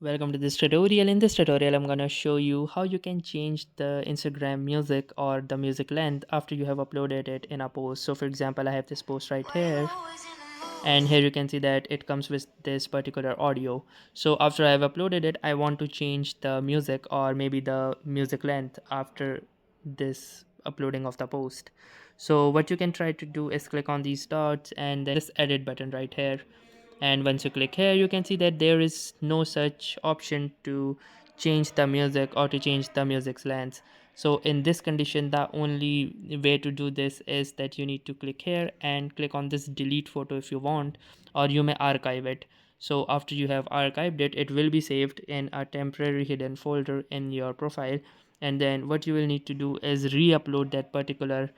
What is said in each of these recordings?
Welcome to this tutorial. In this tutorial, I'm gonna show you how you can change the Instagram music or the music length after you have uploaded it in a post. So for example, I have this post right here, and here you can see that it comes with this particular audio. So after I have uploaded it, I want to change the music or maybe the music length after this uploading of the post. So what you can try to do is click on these dots and then this edit button right here, and once you click here you can see that there is no such option to change the music or to change the music's length. So in this condition, the only way to do this is that you need to click here and click on this delete photo if you want, or you may archive it. So after you have archived it, it will be saved in a temporary hidden folder in your profile, and then what you will need to do is re-upload that particular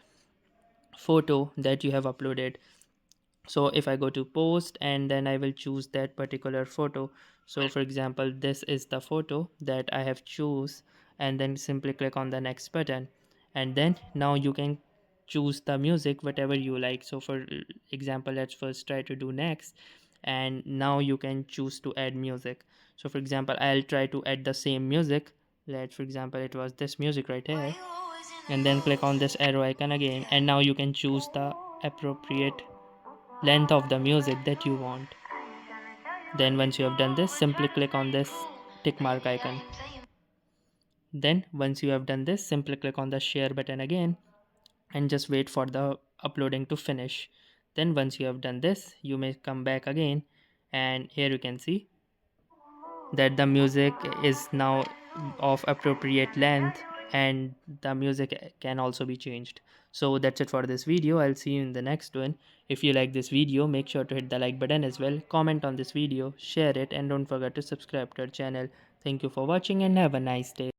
photo that you have uploaded. So if I go to post and then I will choose that particular photo, so for example this is the photo that I have choose, and then simply click on the next button, and then now you can choose the music whatever you like. So for example, let's first try to do next, and now you can choose to add music. So for example, I'll try to add the same music. Let for example it was this music right here, and then click on this arrow icon again, and now you can choose the appropriate length of the music that you want. Then once you have done this, simply click on this tick mark icon. Then once you have done this, simply click on the share button again and just wait for the uploading to finish. Then once you have done this, you may come back again, and here you can see that the music is now of appropriate length, and the music can also be changed. So that's it for this video. I'll see you in the next one. If you like this video, make sure to hit the like button as well, comment on this video, share it, and don't forget to subscribe to our channel. Thank you for watching and have a nice day.